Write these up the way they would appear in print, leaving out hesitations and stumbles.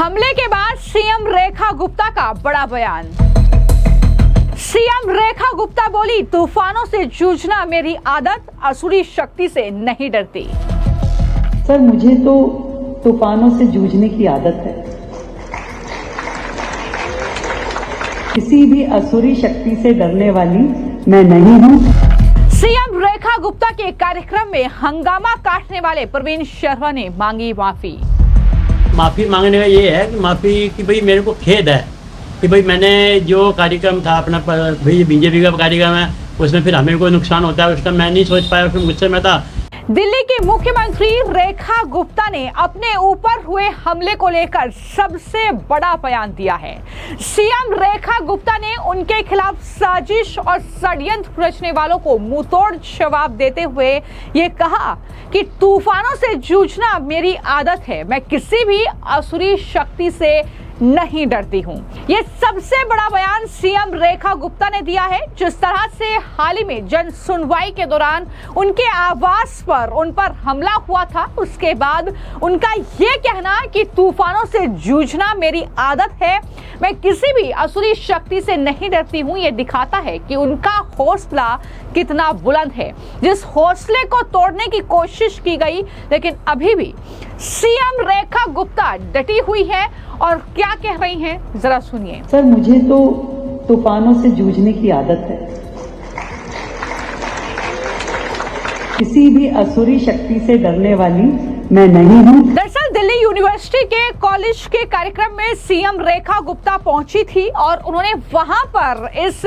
हमले के बाद सीएम रेखा गुप्ता का बड़ा बयान। सीएम रेखा गुप्ता बोली, तूफानों से जूझना मेरी आदत, असुरी शक्ति से नहीं डरती। सर, मुझे तो तूफानों से जूझने की आदत है। किसी भी असुरी शक्ति से डरने वाली मैं नहीं हूँ। सीएम रेखा गुप्ता के कार्यक्रम में हंगामा काटने वाले प्रवीण शर्मा ने मांगी माफी। माफ़ी मांगने का ये है कि माफ़ी कि भाई मेरे को खेद है कि भाई मैंने जो कार्यक्रम था अपना भाई बीजेपी का कार्यक्रम है उसमें फिर हमें कोई नुकसान होता है उसका मैं नहीं सोच पाया, फिर गुस्से में था। दिल्ली की मुख्यमंत्री रेखा गुप्ता ने अपने ऊपर हुए हमले को लेकर सबसे बड़ा बयान दिया है। सीएम रेखा गुप्ता ने उनके खिलाफ साजिश और षड्यंत्र रचने वालों को मुंहतोड़ जवाब देते हुए ये कहा कि तूफानों से जूझना मेरी आदत है, मैं किसी भी असुरी शक्ति से नहीं डरती हूं। ये सबसे बड़ा बयान सीएम रेखा गुप्ता ने दिया है। जिस तरह से हाल ही में जन सुनवाई के दौरान उनके आवास पर उन पर हमला हुआ था, उसके बाद उनका ये कहना कि तूफानों से जूझना मेरी आदत है, मैं किसी भी असुरी शक्ति से नहीं डरती हूं, ये दिखाता है कि उनका हौसला कितना बुलंद है। जिस हौसले को तोड़ने की कोशिश की गई, लेकिन अभी भी सीएम रेखा गुप्ता डटी हुई है और क्या कह रही हैं, जरा सुनिए। सर, मुझे तो तूफानों से जूझने की आदत है। किसी भी असुरी शक्ति से डरने वाली मैं नहीं हूँ। दरअसल दिल्ली यूनिवर्सिटी के कॉलेज के कार्यक्रम में सीएम रेखा गुप्ता पहुंची थी और उन्होंने वहां पर इस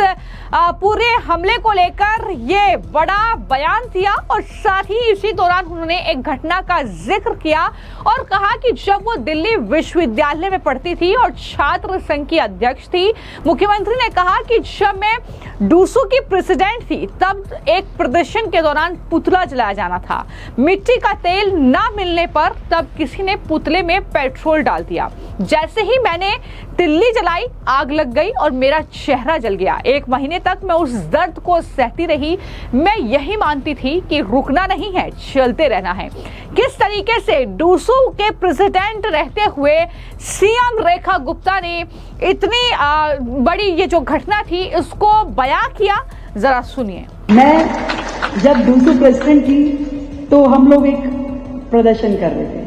पूरे हमले को लेकर ये बड़ा बयान दिया और साथ ही इसी दौरान उन्होंने एक घटना का जिक्र किया और कहा कि जब वो दिल्ली विश्वविद्यालय में पढ़ती थी और छात्र संघ की अध्यक्ष थी, मुख्यमंत्री ने कहा कि जब मैं डूसू की प्रेसिडेंट थी तब एक प्रदर्शन के दौरान पुतला जलाया जाना था, मिट्टी का तेल ना मिलने पर तब किसी ने पुतले में पेट्रोल डाल दिया, जैसे ही मैंने तिल्ली जलाई आग लग गई और मेरा चेहरा जल गया। 1 महीने तक मैं उस दर्द को सहती रही। मैं यही मानती थी कि रुकना नहीं है, चलते रहना है। किस तरीके से डूसू के प्रेसिडेंट रहते हुए सीएम रेखा गुप्ता ने इतनी बड़ी ये जो घटना थी इसको बयां किया, जरा सुनिए। मैं जब डूसू प्रेसिडेंट थी तो हम लोग एक प्रदर्शन कर रहे थे,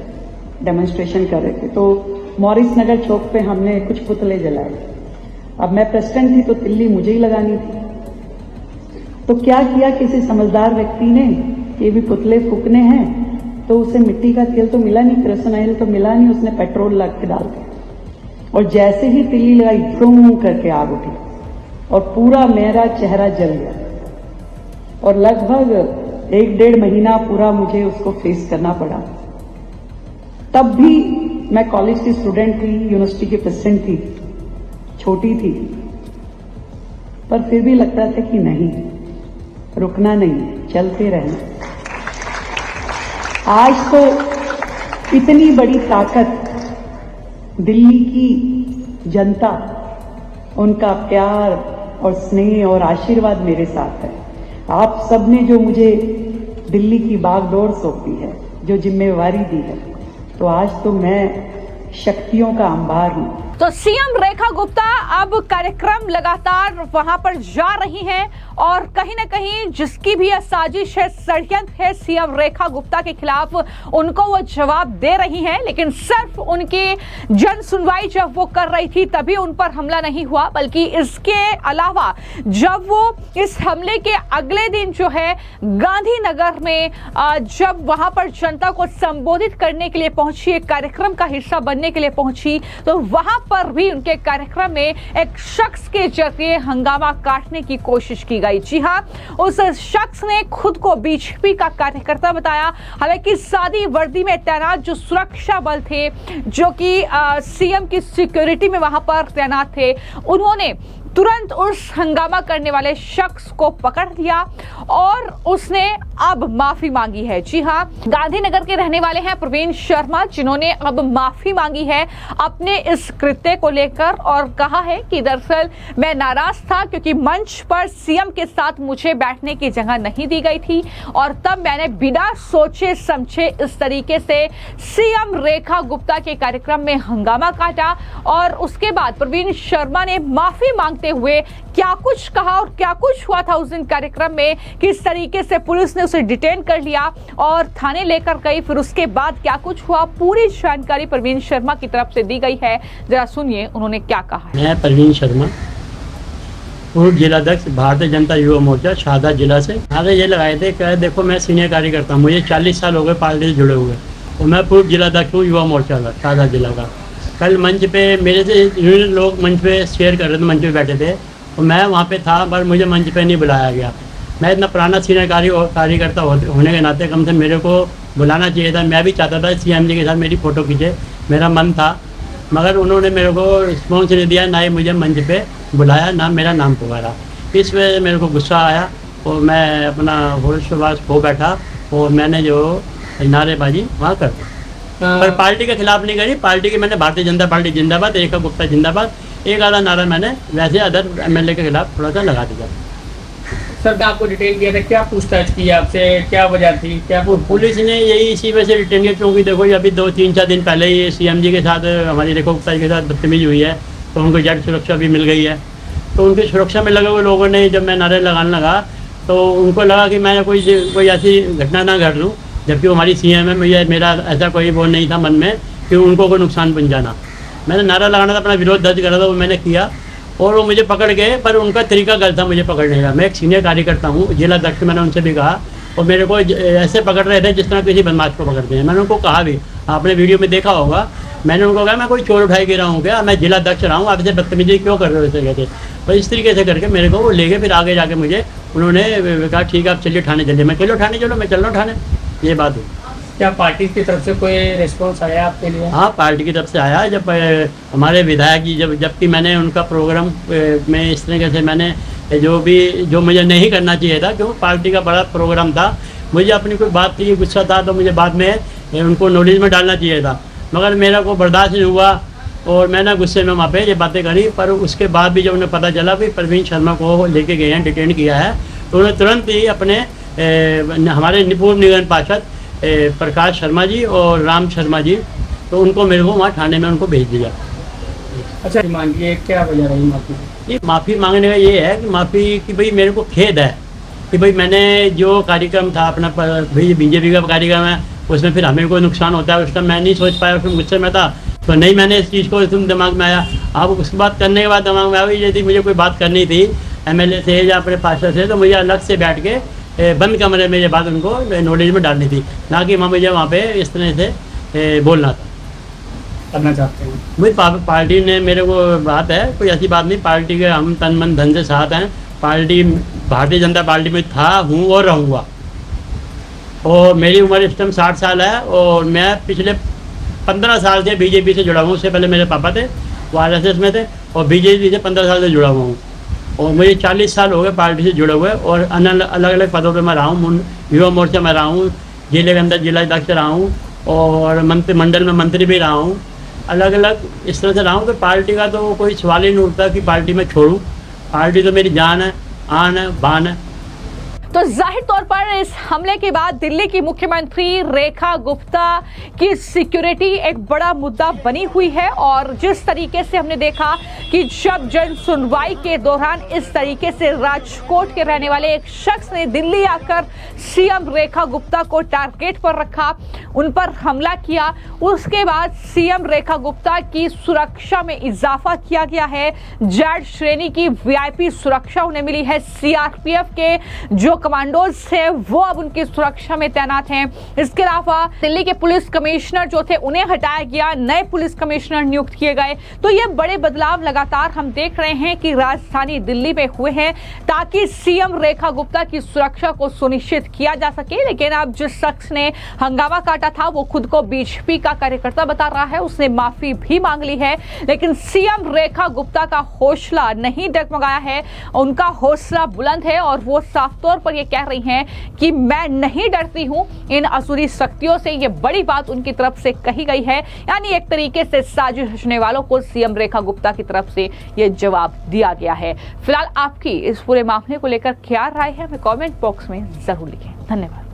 डेमोन्स्ट्रेशन कर रहे थे, तो मॉरिस नगर चौक पे हमने कुछ पुतले जलाए। अब मैं प्रेसिडेंट थी तो तिल्ली मुझे ही लगानी थी। तो क्या किया, किसी समझदार व्यक्ति ने ये भी पुतले फूकने हैं तो उसे मिट्टी का तेल तो मिला नहीं, केरोसिन ऑयल तो मिला नहीं, उसने पेट्रोल लग के डाल दिया और जैसे ही तिल्ली लगाई धूम करके आग उठी और पूरा मेरा चेहरा जल गया और लगभग 1-1.5 महीना पूरा मुझे उसको फेस करना पड़ा। तब भी मैं कॉलेज की स्टूडेंट थी, यूनिवर्सिटी की प्रेसिडेंट थी, छोटी थी, पर फिर भी लगता था कि नहीं, रुकना नहीं, चलते रहना। आज तो इतनी बड़ी ताकत दिल्ली की जनता, उनका प्यार और स्नेह और आशीर्वाद मेरे साथ है। आप सबने जो मुझे दिल्ली की बागडोर सौंपी है, जो जिम्मेवारी दी है, तो आज तो मैं शक्तियों का अंबार हूं। तो सीएम रेखा गुप्ता अब कार्यक्रम लगातार वहां पर जा रही हैं और कहीं ना कहीं जिसकी भी साजिश है, षड्यंत्र है सीएम रेखा गुप्ता के खिलाफ, उनको वो जवाब दे रही हैं। लेकिन सिर्फ उनकी जन सुनवाई जब वो कर रही थी तभी उन पर हमला नहीं हुआ, बल्कि इसके अलावा जब वो इस हमले के अगले दिन जो है गांधीनगर में जब वहां पर जनता को संबोधित करने के लिए पहुंची, एक कार्यक्रम का हिस्सा बनने के लिए पहुंची, तो वहां पर भी उनके कार्यक्रम में एक शख्स के जरिए हंगामा काटने की कोशिश की गई। जी हां, उस शख्स ने खुद को बीजेपी का कार्यकर्ता बताया। हालांकि सादी वर्दी में तैनात जो सुरक्षा बल थे, जो कि सीएम की सिक्योरिटी में वहां पर तैनात थे, उन्होंने तुरंत उस हंगामा करने वाले शख्स को पकड़ लिया और उसने अब माफी मांगी है। जी हां, गांधीनगर के रहने वाले हैं प्रवीण शर्मा, जिन्होंने अब माफी मांगी है अपने इस कृत्य को लेकर और कहा है कि दरअसल मैं नाराज था क्योंकि मंच पर सीएम के साथ मुझे बैठने की जगह नहीं दी गई थी और तब मैंने बिना सोचे समझे इस तरीके से सीएम रेखा गुप्ता के कार्यक्रम में हंगामा काटा। और उसके बाद प्रवीण शर्मा ने माफी मांगते हुए क्या कुछ कहा और क्या कुछ हुआ था उस दिन कार्यक्रम में, किस तरीके से पुलिस ने उसे डिटेन कर लिया और थाने लेकर गई, फिर उसके बाद क्या कुछ हुआ, पूरी जानकारी प्रवीण शर्मा की तरफ से दी गई है। जरा सुनिए उन्होंने क्या कहा। मैं प्रवीण शर्मा, पूर्व जिलाध्यक्ष भारतीय जनता युवा मोर्चा शाहदा जिला से। आगे ये लगाए थे कि देखो मैं सीनियर कार्यकर्ता हूँ, मुझे 40 साल हो गए पार्टी से जुड़े हुए और मैं पूर्व जिलाध्यक्ष हूँ युवा मोर्चा का शाहदा जिला का। कल मंच पे मेरे से लोग मंच पे शेयर कर रहे थे, मंच पे बैठे थे और मैं वहाँ पे था, पर मुझे मंच पे नहीं बुलाया गया। मैं इतना पुराना सीनियर कार्यकर्ता होने के नाते कम से मेरे को बुलाना चाहिए था। मैं भी चाहता था सीएम जी के साथ मेरी फ़ोटो खींचे, मेरा मन था, मगर उन्होंने मेरे को रिस्पॉन्स नहीं दिया, ना ही मुझे मंच पे बुलाया, ना मेरा नाम पुकारा। इस वजह से मेरे को गुस्सा आया और मैं अपना होश खो बैठा और मैंने जो नारेबाजी वहाँ कर दी। पर पार्टी के खिलाफ नहीं करी, पार्टी की मैंने भारतीय जनता पार्टी जिंदाबाद, रेखा गुप्ता जिंदाबाद, एक आधा नारा मैंने वैसे अदर एमएलए के खिलाफ थोड़ा सा लगा दिया। सर ने आपको डिटेन किया था, क्या पूछताछ की आपसे, क्या वजह थी, क्या पुलिस ने यही इसी वजह से डिटेन किया क्योंकि देखो ये अभी 2-3-4 दिन पहले ही सीएम जी के साथ हमारी रेखा गुप्ता जी के साथ बदतमीजी हुई है, तो उनको जेड सुरक्षा भी मिल गई है। तो उनकी सुरक्षा में लगे हुए लोगों ने जब मैं नारे लगाने लगा तो उनको लगा कि मैं कोई ऐसी घटना ना घट लूँ, जबकि हमारी सीएम है, मुझे मेरा ऐसा कोई वो नहीं था मन में कि उनको कोई नुकसान पहुँचाना। मैंने नारा लगाना था, अपना विरोध दर्ज करा था, वो मैंने किया और वो मुझे पकड़ गए, पर उनका तरीका गलत था मुझे पकड़ने का। मैं एक सीनियर कार्यकर्ता हूँ, जिला अध्यक्ष, मैंने उनसे भी कहा और मेरे को ऐसे पकड़ रहे थे जिस तरह किसी बदमाश को पकड़ते हैं। मैंने उनको कहा भी, आपने वीडियो में देखा होगा, मैंने उनको कहा मैं कोई चोर उठाई गिरा हूँ क्या, मैं जिला अध्यक्ष रहा हूँ, आप इसे बदतमीजी क्यों कर रहे हो, इसे कहते। और इस तरीके से करके मेरे को वो ले गए। फिर आगे जाके मुझे उन्होंने कहा ठीक है आप चलिए थाने चलिए। मैं चलो थाने चलो, मैं चल रहा हूँ थाने, ये बात हुई। क्या पार्टी की तरफ से कोई रिस्पॉन्स आया आपके लिए? हाँ, पार्टी की तरफ से आया। जब हमारे विधायक जी जबकि मैंने उनका प्रोग्राम में इस तरीके से मैंने जो मुझे नहीं करना चाहिए था, क्योंकि पार्टी का बड़ा प्रोग्राम था, मुझे अपनी कोई बात की गुस्सा था तो मुझे बाद में उनको नॉलेज में डालना चाहिए था, मगर मेरा को बर्दाश्त नहीं हुआ और मैंने गुस्से में वहाँ पे ये बातें करी। पर उसके बाद भी जब उन्हें पता चला कि प्रवीण शर्मा को लेके गए हैं, डिटेन किया है, तो उन्होंने तुरंत ही अपने हमारे पूर्व निगम पार्षद प्रकाश शर्मा जी और राम शर्मा जी, तो उनको मेरे को वहाँ थाने में उनको भेज दिया। अच्छा, मांगिए क्या वजह रही माफ़ी? ये माफ़ी मांगने का ये है कि माफ़ी कि भाई मेरे को खेद है कि भाई मैंने जो कार्यक्रम था अपना, भाई बीजेपी का कार्यक्रम है, उसमें फिर हमें कोई नुकसान होता है, उस टाइम मैं नहीं सोच पाया, फिर गुस्से में था तो नहीं मैंने इस चीज़ को तुम दिमाग में आया। अब उसके बाद करने के बाद दिमाग में आया यदि मुझे कोई बात करनी थी एमएलए से या अपने पार्षद से, तो मुझे अलग से बैठ के बंद कमरे में ये बात उनको नॉलेज में डालनी थी, ना कि मुझे वहाँ पे इस तरह से बोलना था। करना चाहते हैं मुझे पार्टी ने मेरे को बात है, कोई ऐसी बात नहीं, पार्टी के हम तन मन धन से साथ हैं। पार्टी भारतीय जनता पार्टी में था, हूँ और रहूँगा। और मेरी उम्र इस टाइम 60 साल है और मैं पिछले 15 साल से बीजेपी से जुड़ा हूँ। उससे पहले मेरे पापा थे, वो आरएसएस में थे, और बीजेपी से 15 साल से जुड़ा हुआ हूँ और मुझे 40 साल हो गए पार्टी से जुड़े हुए और अलग अलग पदों पर मैं रहा हूँ। युवा मोर्चा में रहा हूँ, जिले के अंदर जिला अध्यक्ष रहा हूँ और मंत्रिमंडल में मंत्री भी रहा हूँ, अलग अलग इस तरह से रहा हूँ कि पार्टी का तो कोई सवाल ही नहीं उठता कि पार्टी में छोड़ूँ। पार्टी तो मेरी जान है, आन है, बान है। तो जाहिर तौर पर इस हमले के बाद दिल्ली की मुख्यमंत्री रेखा गुप्ता की सिक्योरिटी एक बड़ा मुद्दा बनी हुई है और जिस तरीके से हमने देखा कि जब जन सुनवाई के दौरान इस तरीके से राजकोट के रहने वाले एक शख्स ने दिल्ली आकर सीएम रेखा गुप्ता को टारगेट पर रखा, उन पर हमला किया, उसके बाद सीएम रेखा गुप्ता की सुरक्षा में इजाफा किया गया है। जेड श्रेणी की वीआईपी सुरक्षा उन्हें मिली है सीआरपीएफ के, जो कमांडोज थे वो अब उनकी सुरक्षा में तैनात हैं। इसके अलावा दिल्ली के पुलिस कमिश्नर जो थे उन्हें हटाया गया, नए पुलिस कमिश्नर नियुक्त किए गए। तो ये बड़े बदलाव लगातार हम देख रहे हैं कि राजधानी दिल्ली में हुए हैं ताकि सीएम रेखा गुप्ता की सुरक्षा को सुनिश्चित किया जा सके। लेकिन अब जिस शख्स ने हंगामा काटा था वो खुद को बीजेपी का कार्यकर्ता बता रहा है, उसने माफी भी मांग ली है। लेकिन सीएम रेखा गुप्ता का हौसला नहीं डगमगाया है, उनका हौसला बुलंद है और वो साफ तौर पर ये कह रही हैं कि मैं नहीं डरती हूं इन असुरी शक्तियों से। ये बड़ी बात उनकी तरफ से कही गई है, यानी एक तरीके से साजिश रचने वालों को सीएम रेखा गुप्ता की तरफ से ये जवाब दिया गया है। फिलहाल आपकी इस पूरे मामले को लेकर क्या राय है हमें कमेंट बॉक्स में जरूर लिखें। धन्यवाद।